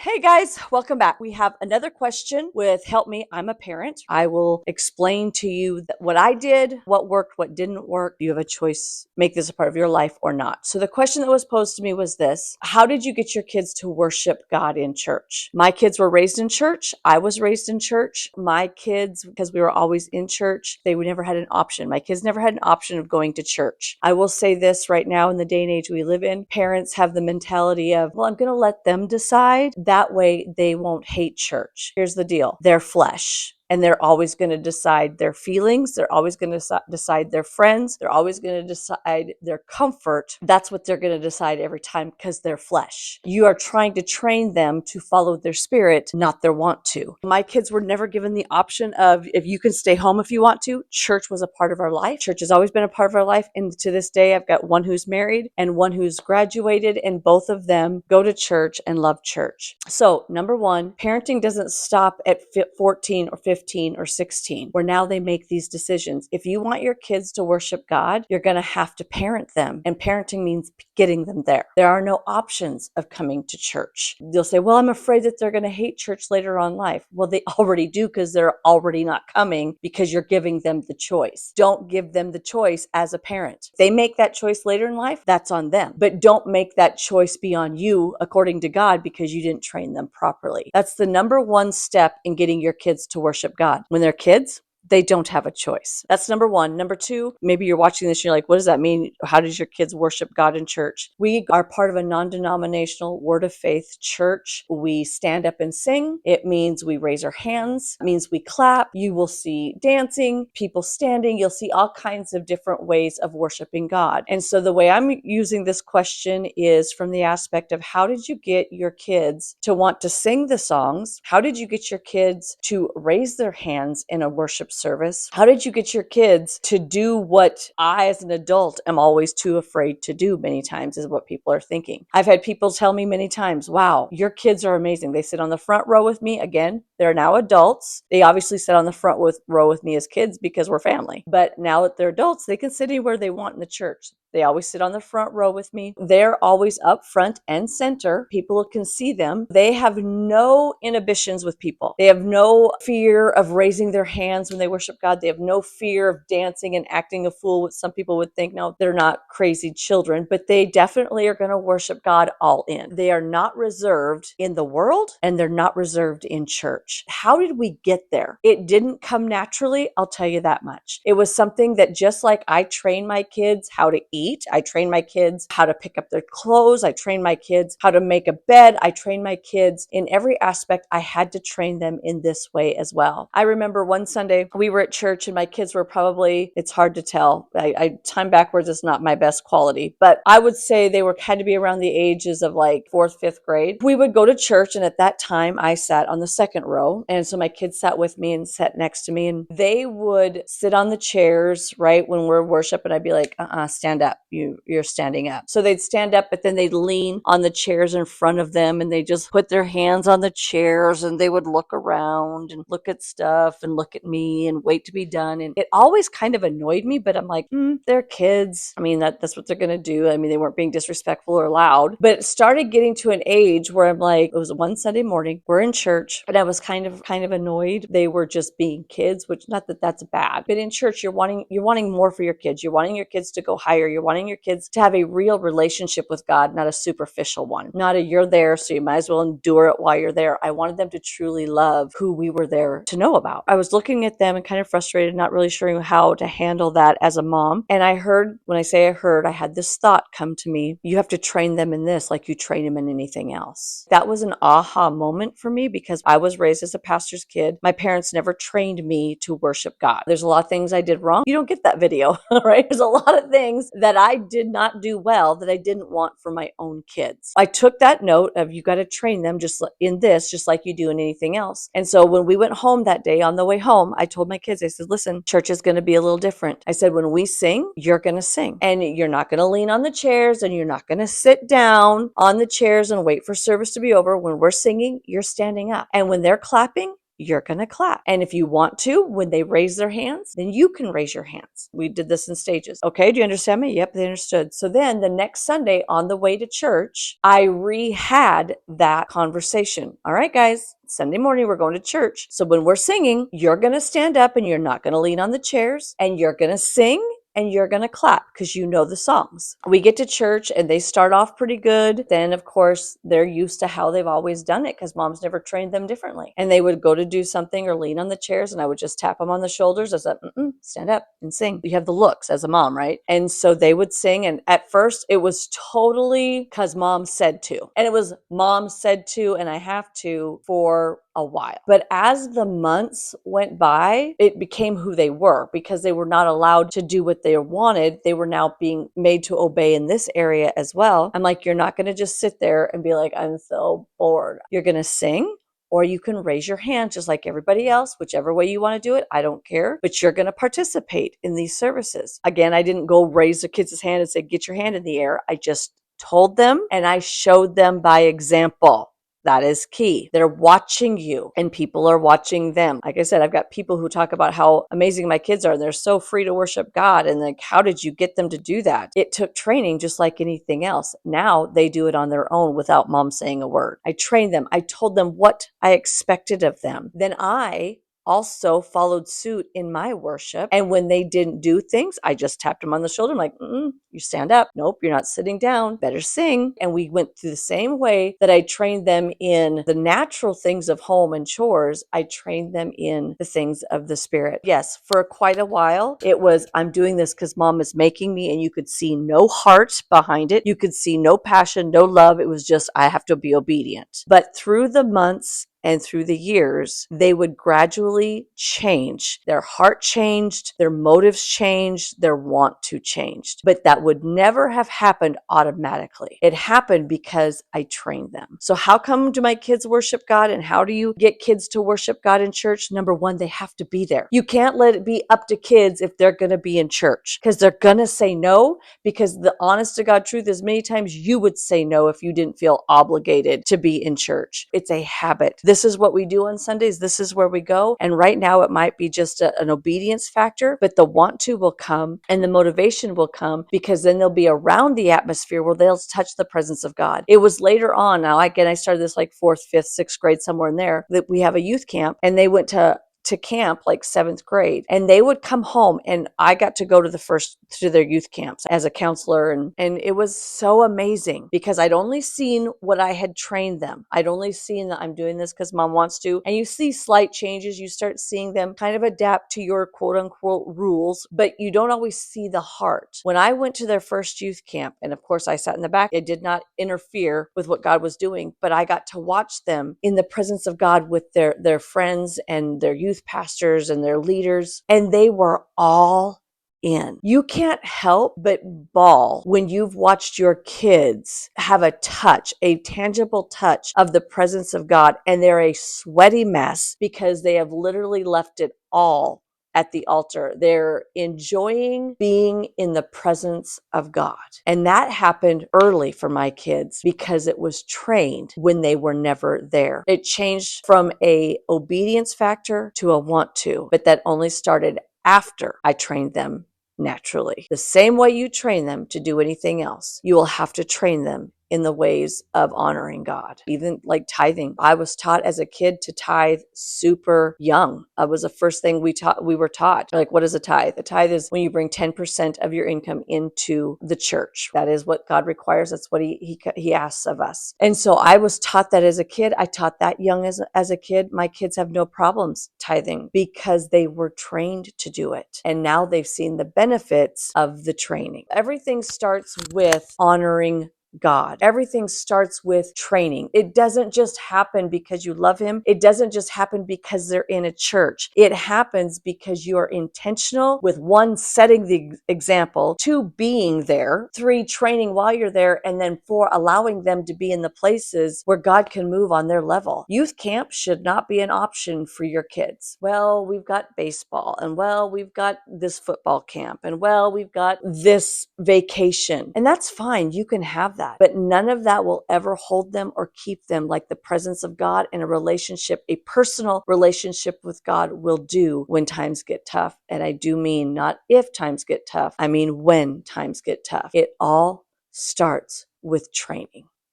Hey guys, welcome back. We have another question with Help Me. I'm a parent. I will explain to you what I did, what worked, what didn't work. You have a choice, make this a part of your life or not. So the question that was posed to me was this: how did you get your kids to worship God in church? My kids were raised in church. I was raised in church. My kids, because we were always in church, they never had an option. My kids never had an option of going to church. I will say this right now, in the day and age we live in, parents have the mentality of, well, I'm going to let them decide. That way they won't hate church. Here's the deal. They're flesh. And they're always going to decide their feelings. They're always going to decide their friends. They're always going to decide their comfort. That's what they're going to decide every time because they're flesh. You are trying to train them to follow their spirit, not their want to. My kids were never given the option of, if you can stay home if you want to. Church was a part of our life. Church has always been a part of our life. And to this day, I've got one who's married and one who's graduated, and both of them go to church and love church. So number one, parenting doesn't stop at 14 or 15 or 16, where now they make these decisions. If you want your kids to worship God, you're going to have to parent them. And parenting means getting them there. There are no options of coming to church. They'll say, well, I'm afraid that they're going to hate church later on in life. Well, they already do, because they're already not coming, because you're giving them the choice. Don't give them the choice as a parent. If they make that choice later in life, that's on them. But don't make that choice be on you, according to God, because you didn't train them properly. That's the number one step in getting your kids to worship God. When they're kids, they don't have a choice. That's number one. Number two, maybe you're watching this and you're like, what does that mean? How does your kids worship God in church? We are part of a non-denominational Word of Faith church. We stand up and sing. It means we raise our hands. It means we clap. You will see dancing, people standing. You'll see all kinds of different ways of worshiping God. And so the way I'm using this question is from the aspect of, how did you get your kids to want to sing the songs? How did you get your kids to raise their hands in a worship service? How did you get your kids to do what I, as an adult, am always too afraid to do many times, is what people are thinking. I've had people tell me many times, wow, your kids are amazing. They sit on the front row with me. Again, they're now adults. They obviously sit on the front row with me as kids because we're family. But now that they're adults, they can sit anywhere they want in the church. They always sit on the front row with me. They're always up front and center. People can see them. They have no inhibitions with people. They have no fear of raising their hands when they worship God. They have no fear of dancing and acting a fool, which some people would think, no, they're not crazy children, but they definitely are going to worship God all in. They are not reserved in the world, and they're not reserved in church. How did we get there? It didn't come naturally, I'll tell you that much. It was something that, just like I train my kids how to eat, I train my kids how to pick up their clothes, I train my kids how to make a bed, I train my kids in every aspect. I had to train them in this way as well. I remember one Sunday we were at church and my kids were probably, it's hard to tell, time backwards is not my best quality, but I would say they had to be around the ages of like 4th, 5th grade. We would go to church, and at that time I sat on the second row, and so my kids sat with me and sat next to me, and they would sit on the chairs right when we're worship, and I'd be like, stand up, you're standing up. So they'd stand up, but then they'd lean on the chairs in front of them, and they just put their hands on the chairs, and they would look around and look at stuff and look at me and wait to be done. And it always kind of annoyed me, but I'm like, they're kids. I mean, that's what they're going to do. I mean, they weren't being disrespectful or loud, but it started getting to an age where I'm like, it was one Sunday morning, we're in church, and I was kind of annoyed. They were just being kids, which, not that that's bad, but in church, you're wanting more for your kids. You're wanting your kids to go higher. You're wanting your kids to have a real relationship with God, not a superficial one, not a, you're there, so you might as well endure it while you're there. I wanted them to truly love who we were there to know about. I was looking at them and kind of frustrated, not really sure how to handle that as a mom. And I heard, when I say I heard, I had this thought come to me: you have to train them in this like you train them in anything else. That was an aha moment for me, because I was raised as a pastor's kid. My parents never trained me to worship God. There's a lot of things I did wrong. You don't get that video, right? There's a lot of things that I did not do well that I didn't want for my own kids. I took that note of, you got to train them just in this, just like you do in anything else. And so when we went home that day, on the way home, I told my kids, I said, listen, church is going to be a little different. I said, when we sing, you're going to sing, and you're not going to lean on the chairs, and you're not going to sit down on the chairs and wait for service to be over. When we're singing, you're standing up. And when they're clapping, you're going to clap. And if you want to, when they raise their hands, then you can raise your hands. We did this in stages. Okay, do you understand me? Yep, they understood. So then the next Sunday on the way to church, I re-had that conversation. All right, guys, Sunday morning, we're going to church. So when we're singing, you're going to stand up and you're not going to lean on the chairs, and you're going to sing and you're going to clap because you know the songs. We get to church and they start off pretty good. Then, of course, they're used to how they've always done it because mom's never trained them differently. And they would go to do something or lean on the chairs, and I would just tap them on the shoulders. I said, stand up and sing. You have the looks as a mom, right? And so they would sing. And at first, it was totally because mom said to. And it was mom said to, and I have to for a while. But as the months went by, it became who they were because they were not allowed to do what they wanted. They were now being made to obey in this area as well. I'm like, you're not going to just sit there and be like, I'm so bored. You're going to sing, or you can raise your hand just like everybody else, whichever way you want to do it. I don't care, but you're going to participate in these services. Again, I didn't go raise the kids' hand and say, get your hand in the air. I just told them and I showed them by example. That is key. They're watching you and people are watching them. Like I said, I've got people who talk about how amazing my kids are. They're so free to worship God. And like, how did you get them to do that? It took training just like anything else. Now they do it on their own without mom saying a word. I trained them. I told them what I expected of them. Then I also followed suit in my worship. And when they didn't do things, I just tapped them on the shoulder. I'm like, you stand up. Nope, you're not sitting down. Better sing. And we went through the same way that I trained them in the natural things of home and chores. I trained them in the things of the spirit. Yes, for quite a while, it was, I'm doing this because mom is making me, and you could see no heart behind it. You could see no passion, no love. It was just, I have to be obedient. But through the months, and through the years, they would gradually change. Their heart changed, their motives changed, their want to changed. But that would never have happened automatically. It happened because I trained them. So how come do my kids worship God, and how do you get kids to worship God in church? Number one, they have to be there. You can't let it be up to kids if they're going to be in church, because they're going to say no, because the honest to God truth is many times you would say no if you didn't feel obligated to be in church. It's a habit. This is what we do on Sundays. This is where we go. And right now it might be just an obedience factor, but the want to will come and the motivation will come, because then they'll be around the atmosphere where they'll touch the presence of God. It was later on. Now, again, I started this like 4th, 5th, 6th grade, somewhere in there, that we have a youth camp, and they went to camp like 7th grade, and they would come home, and I got to go to their youth camps as a counselor, and it was so amazing because I'd only seen what I had trained them. I'd only seen that I'm doing this because mom wants to, and you see slight changes. You start seeing them kind of adapt to your quote unquote rules, but you don't always see the heart. When I went to their first youth camp, and of course I sat in the back, it did not interfere with what God was doing, but I got to watch them in the presence of God with their friends and their youth pastors and their leaders, and they were all in. You can't help but bawl when you've watched your kids have a touch, a tangible touch of the presence of God, and they're a sweaty mess because they have literally left it all at the altar. They're enjoying being in the presence of God. And that happened early for my kids because it was trained when they were never there. It changed from a obedience factor to a want to, but that only started after I trained them naturally. The same way you train them to do anything else, you will have to train them in the ways of honoring God. Even like tithing. I was taught as a kid to tithe super young. That was the first thing we were taught. Like, what is a tithe? A tithe is when you bring 10% of your income into the church. That is what God requires. That's what he asks of us. And so I was taught that as a kid. I taught that young as a kid. My kids have no problems tithing because they were trained to do it. And now they've seen the benefits of the training. Everything starts with honoring God. Everything starts with training. It doesn't just happen because you love him. It doesn't just happen because they're in a church. It happens because you're intentional with 1, setting the example, 2, being there, 3, training while you're there, and then 4, allowing them to be in the places where God can move on their level. Youth camp should not be an option for your kids. Well, we've got baseball, and well, we've got this football camp, and well, we've got this vacation, and that's fine. You can have that. But none of that will ever hold them or keep them like the presence of God and a relationship, a personal relationship with God will do when times get tough. And I do mean not if times get tough, I mean when times get tough. It all starts with training.